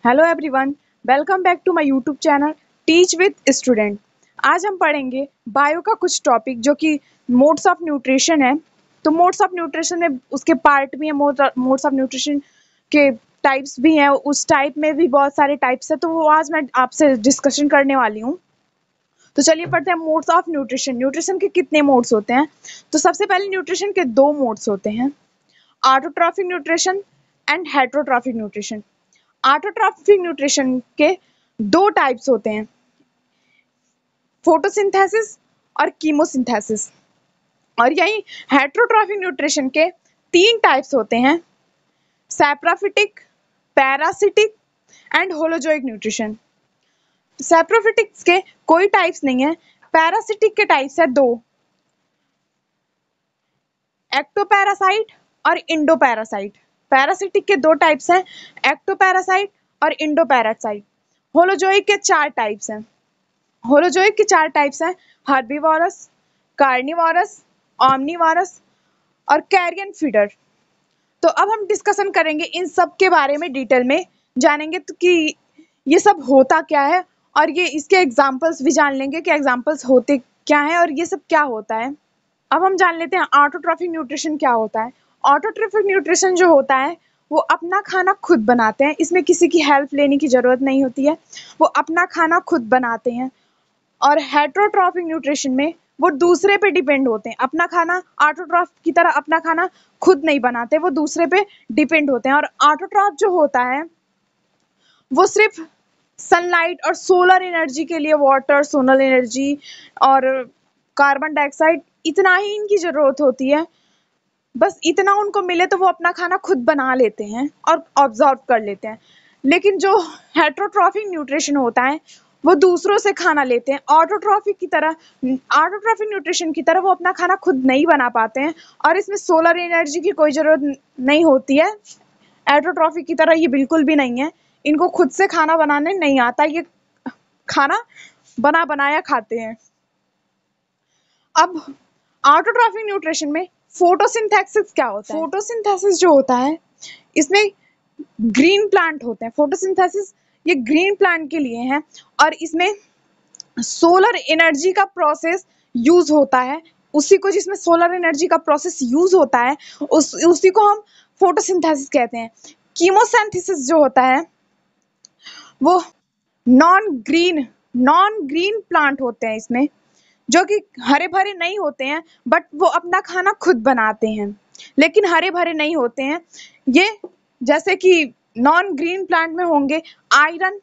Hello everyone, welcome back to my YouTube channel teach with student. आज हम पढ़ेंगे bio का कुछ टॉपिक जो कि मोड्स ऑफ न्यूट्रिशन है। तो मोड्स ऑफ न्यूट्रिशन में उसके पार्ट भी हैं, मोड्स ऑफ न्यूट्रिशन के टाइप्स भी हैं, उस टाइप में भी बहुत सारे टाइप्स हैं। तो वो आज मैं आपसे डिस्कशन करने वाली हूँ। तो चलिए पढ़ते हैं मोड्स ऑफ न्यूट्रिशन। न्यूट्रिशन के कितने मोड्स होते हैं? तो सबसे पहले न्यूट्रिशन के दो मोड्स होते हैं, autotrophic nutrition and heterotrophic nutrition. Autotrophic nutrition के दो टाइप्स होते हैं, फोटोसिंथेसिस और कीमोसिंथेसिस। और यही हेटरोट्रॉफिक न्यूट्रिशन के तीन टाइप्स होते हैं, saprophytic, parasitic and holozoic nutrition. Saprophytics के कोई टाइप्स नहीं है, पैरासिटिक के टाइप्स है दो, एक्टोपैरासाइट और इंडोपैरासाइट। पैरासिटिक के दो टाइप्स हैं, एक्टोपैरासाइट और इंडोपैरासाइट। होलोजोइक के चार टाइप्स हैं। होलोजोइक के चार टाइप्स हैं, हर्बीवोरस, कार्निवोरस, ओमनीवोरस और कैरियन फीडर। तो अब हम डिस्कशन करेंगे इन सब के बारे में, डिटेल में जानेंगे तो कि ये सब होता क्या है, और ये इसके एग्जाम्पल्स भी जान लेंगे कि एग्जाम्पल्स होते क्या हैं और ये सब क्या होता है। अब हम जान लेते हैं ऑटोट्रॉफिक न्यूट्रिशन क्या होता है। ऑटोट्रॉफिक न्यूट्रिशन जो होता है वो अपना खाना खुद बनाते हैं, इसमें किसी की हेल्प लेने की ज़रूरत नहीं होती है, वो अपना खाना खुद बनाते हैं। और हेटरोट्रॉफिक न्यूट्रिशन में वो दूसरे पे डिपेंड होते हैं, अपना खाना ऑटोट्रॉफ की तरह अपना खाना खुद नहीं बनाते, वो दूसरे पे डिपेंड होते हैं। और ऑटोट्रॉफ जो होता है वो सिर्फ सनलाइट और सोलर एनर्जी के लिए वाटर, सोलर एनर्जी और कार्बन डाइऑक्साइड, इतना ही इनकी ज़रूरत होती है। बस इतना उनको मिले तो वो अपना खाना खुद बना लेते हैं और ऑब्जॉर्व कर लेते हैं। लेकिन जो हेटरोट्रॉफिक न्यूट्रिशन होता है वो दूसरों से खाना लेते हैं। ऑटोट्रॉफिक न्यूट्रिशन की तरह वो अपना खाना खुद नहीं बना पाते हैं और इसमें सोलर एनर्जी की कोई ज़रूरत नहीं होती है। एटोट्रॉफिक की तरह ये बिल्कुल भी नहीं है, इनको खुद से खाना बनाने नहीं आता, ये खाना बना बनाया खाते हैं। अब ऑटोट्रॉफिक न्यूट्रिशन में फोटोसिंथेसिस क्या होता है? फोटोसिंथेसिस जो होता है इसमें ग्रीन प्लांट होते हैं। फोटोसिंथेसिस ये ग्रीन प्लांट के लिए है और इसमें सोलर एनर्जी का प्रोसेस यूज होता है। उसी को, जिसमें सोलर एनर्जी का प्रोसेस यूज होता है, उसी को हम फोटोसिंथेसिस कहते हैं। कीमोसिंथेसिस जो होता है वो नॉन ग्रीन प्लांट होते हैं इसमें, जो कि हरे भरे नहीं होते हैं, बट वो अपना खाना खुद बनाते हैं, लेकिन हरे भरे नहीं होते हैं ये। जैसे कि नॉन ग्रीन प्लांट में होंगे आयरन,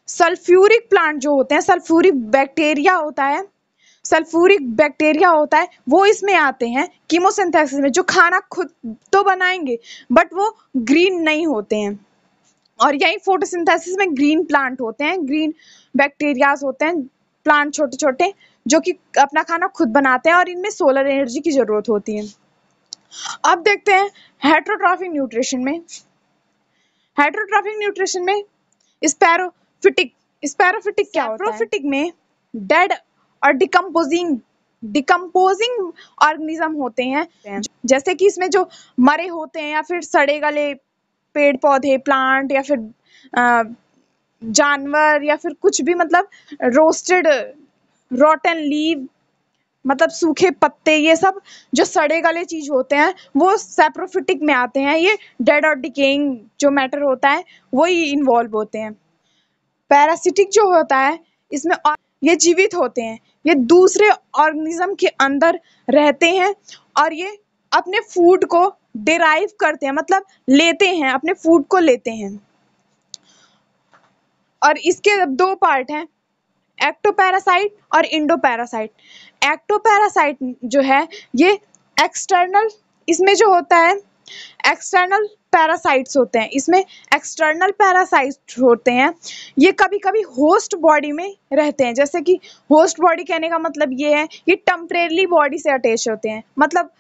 सल्फ्यूरिक प्लांट जो होते हैं, सल्फ्यूरिक बैक्टीरिया होता है वो इसमें आते हैं कीमोसिंथेसिस में, जो खाना खुद तो बनाएंगे बट वो ग्रीन नहीं होते हैं। और यही फोटोसिंथेसिस में ग्रीन प्लांट होते हैं, ग्रीन बैक्टीरियाज होते हैं, प्लांट छोटे छोटे, जो कि अपना खाना खुद बनाते हैं और इनमें सोलर एनर्जी की जरूरत होती है। अब देखते हैं हेटरोट्रॉफिक न्यूट्रिशन में। हेटरोट्रॉफिक न्यूट्रिशन में स्पैरोफिटिक क्या होता है? सैप्रोफिटिक में डेड और डिकम्पोजिंग ऑर्गेनिज्म होते हैं, जैसे कि इसमें जो मरे होते हैं या फिर सड़े गले पेड़ पौधे, प्लांट या फिर जानवर या फिर कुछ भी, मतलब रोस्टेड रॉटन लीव, मतलब सूखे पत्ते, ये सब जो सड़े गले चीज होते हैं वो सैप्रोफिटिक में आते हैं। ये डेड और डिकेइंग जो मैटर होता है वही इन्वॉल्व होते हैं। पैरासिटिक जो होता है इसमें ये जीवित होते हैं, ये दूसरे ऑर्गेनिज्म के अंदर रहते हैं और ये अपने फूड को डिराइव करते हैं, मतलब लेते हैं, अपने फूड को लेते हैं। और इसके दो पार्ट हैं, एक्टोपैरासाइट और इंडोपैरासाइट। एक्टोपैरासाइट जो है ये एक्सटर्नल, इसमें जो होता है एक्सटर्नल पैरासाइट्स होते हैं, इसमें एक्सटर्नल पैरासाइट्स होते हैं, ये कभी कभी होस्ट बॉडी में रहते हैं। जैसे कि होस्ट बॉडी कहने का मतलब ये है, ये टेम्परेरी बॉडी से अटैच होते हैं, मतलब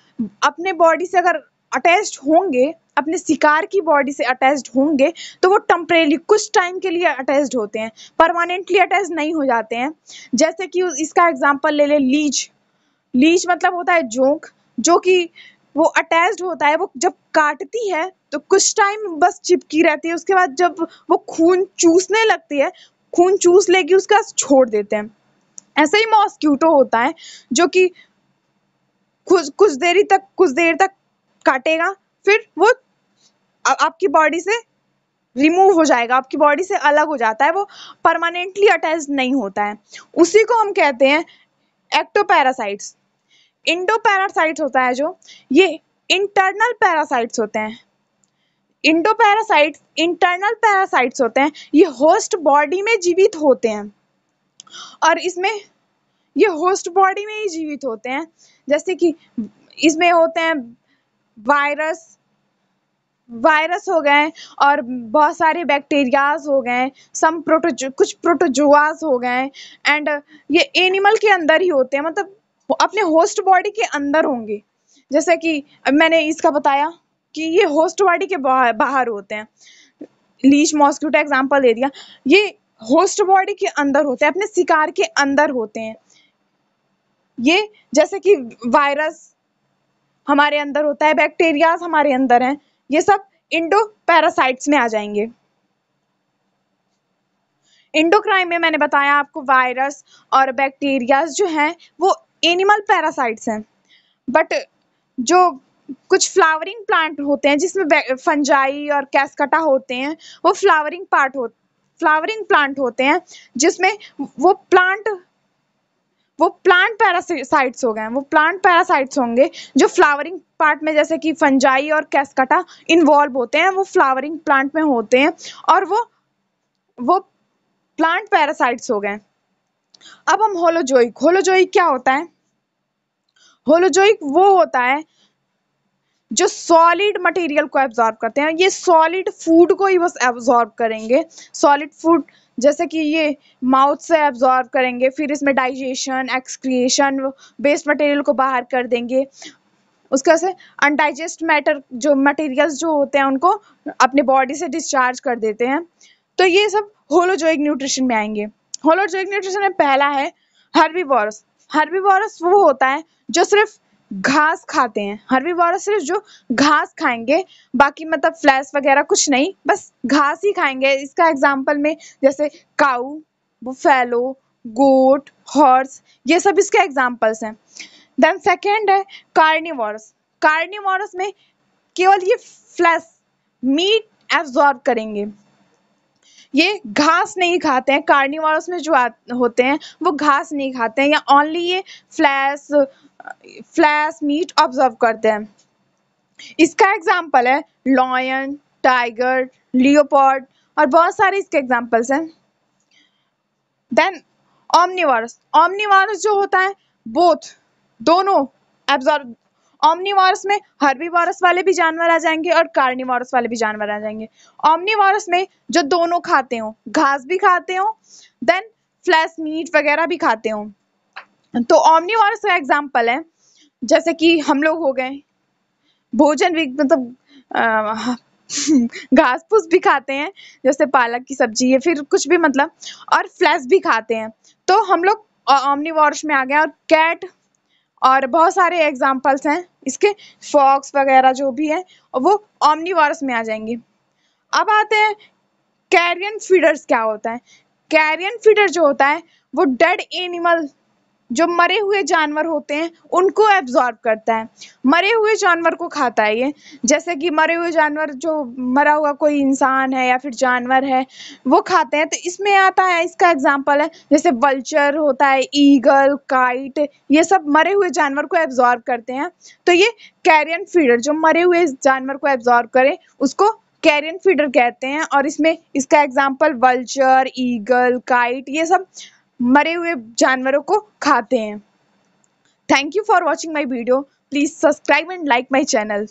अपने बॉडी से अगर अटैच्ड होंगे, अपने शिकार की बॉडी से अटैच्ड होंगे तो वो टेम्परेरी कुछ टाइम के लिए अटैच्ड होते हैं, परमानेंटली अटैच नहीं हो जाते हैं। जैसे कि इसका एग्जांपल ले ले लीच मतलब होता है जोंक, जो कि वो अटैच्ड होता है, वो जब काटती है तो कुछ टाइम बस चिपकी रहती है, उसके बाद जब वो खून चूसने लगती है, खून चूस लेगी उसका छोड़ देते हैं। ऐसे ही मॉस्क्यूटो होता है जो कि कुछ देर तक काटेगा, फिर वो आपकी बॉडी से रिमूव हो जाएगा, आपकी बॉडी से अलग हो जाता है, वो परमानेंटली अटैच नहीं होता है। उसी को हम कहते हैं एक्टोपैरासाइट्स। इंडोपैरासाइट्स होता है जो, ये इंटरनल पैरासाइट्स होते हैं। इंटरनल पैरासाइट्स होते हैं, ये होस्ट बॉडी में जीवित होते हैं और इसमें ये होस्ट बॉडी में ही जीवित होते हैं। जैसे कि इसमें होते हैं वायरस हो गए और बहुत सारे बैक्टीरियाज हो गए, कुछ प्रोटोजोआस हो गए, एंड ये एनिमल के अंदर ही होते हैं, मतलब अपने होस्ट बॉडी के अंदर होंगे। जैसे कि मैंने इसका बताया कि ये होस्ट बॉडी के बाहर होते हैं, लीच मॉस्क्यूटो एग्जांपल दे दिया, ये होस्ट बॉडी के अंदर होते हैं, अपने शिकार के अंदर होते हैं। ये जैसे कि वायरस हमारे अंदर होता है, बैक्टीरियाज हमारे अंदर हैं, ये सब इंडो पैरासाइट्स में आ जाएंगे। इंडोक्राइन में मैंने बताया आपको वायरस और बैक्टीरियाज जो हैं वो एनिमल पैरासाइट्स हैं, बट जो कुछ फ्लावरिंग प्लांट होते हैं जिसमें फंजाई और कैस्कटा होते हैं, वो फ्लावरिंग प्लांट होते हैं जिसमें वो प्लांट पैरासाइट्स हो गए, वो प्लांट पैरासाइट्स होंगे जो फ्लावरिंग पार्ट में, जैसे कि फंजाई और कैस्कटा इन्वॉल्व होते हैं, वो फ्लावरिंग प्लांट में होते हैं और वो प्लांट पैरासाइट्स हो गए। अब हम होलोजोइक क्या होता है? होलोजोइक वो होता है जो सॉलिड मटेरियल को एब्जॉर्ब करते हैं, ये सॉलिड फूड को ही बस एब्जॉर्ब करेंगे, सॉलिड फूड जैसे कि ये माउथ से एब्जॉर्ब करेंगे, फिर इसमें डाइजेशन, एक्सक्रिएशन, वेस्ट मटेरियल को बाहर कर देंगे, उसका से अनडाइजेस्ट मटेरियल्स जो होते हैं उनको अपने बॉडी से डिस्चार्ज कर देते हैं। तो ये सब होलोजोइक न्यूट्रिशन में आएंगे। होलोजोइक न्यूट्रिशन में पहला है हर्बीवोरस। हर्बीवोरस वो होता है जो सिर्फ घास खाते हैं, हर्बीवोरस सिर्फ जो घास खाएंगे, बाकी मतलब फ्लैश वगैरह कुछ नहीं, बस घास ही खाएंगे। इसका एग्जांपल में जैसे काऊ, बुफेलो, गोट, हॉर्स, ये सब इसके एग्जांपल्स हैं। देन सेकेंड है कार्निवोरस। कार्निवोरस में केवल ये फ्लैश मीट एब्जॉर्ब करेंगे, ये घास नहीं खाते हैं। कार्निवोरस में जो होते हैं वो घास नहीं खाते हैं, या ओनली ये फ्लैश मीट ऑब्जर्व करते हैं। इसका एग्जाम्पल है लॉयन, टाइगर, लियोपार्ड और बहुत सारे इसके एग्जाम्पल्स हैं। देन ओमनिवोरस जो होता है दोनों एब्जॉर्ब। ओमनिवोरस में हर्बीवोरस वाले भी जानवर आ जाएंगे और कार्निवोरस वाले भी जानवर आ जाएंगे। ओमनिवोरस में जो दोनों खाते हो, घास भी खाते हो, देन फ्लैश मीट वगैरह भी खाते हो। तो ओमनिवोरस का एग्जाम्पल है जैसे कि हम लोग हो गए, भोजन भी मतलब घास फूस भी खाते हैं, जैसे पालक की सब्जी या फिर कुछ भी मतलब, और फ्लैश भी खाते हैं, तो हम लोग ओमनिवोरस में आ गए। और कैट और बहुत सारे एग्जाम्पल्स हैं इसके, फॉक्स वगैरह जो भी है, और वो ओमनिवोरस में आ जाएंगे। अब आते हैं कैरियन फीडर्स क्या होता है। कैरियन फीडर जो होता है वो डेड एनिमल, जो मरे हुए जानवर होते हैं उनको एब्जॉर्ब करता है, मरे हुए जानवर को खाता है ये। जैसे कि मरे हुए जानवर, जो मरा हुआ कोई इंसान है या फिर जानवर है वो खाते हैं, तो इसमें आता है, इसका एग्जांपल है जैसे वल्चर होता है, ईगल, काइट, ये सब मरे हुए जानवर को एब्जॉर्ब करते हैं। तो ये कैरियन फीडर, जो मरे हुए जानवर को एब्जॉर्ब करे उसको कैरियन फीडर कहते हैं। और इसमें इसका एग्जांपल वल्चर, ईगल, काइट, ये सब मरे हुए जानवरों को खाते हैं। Thank you for watching my video. Please subscribe and like my channel.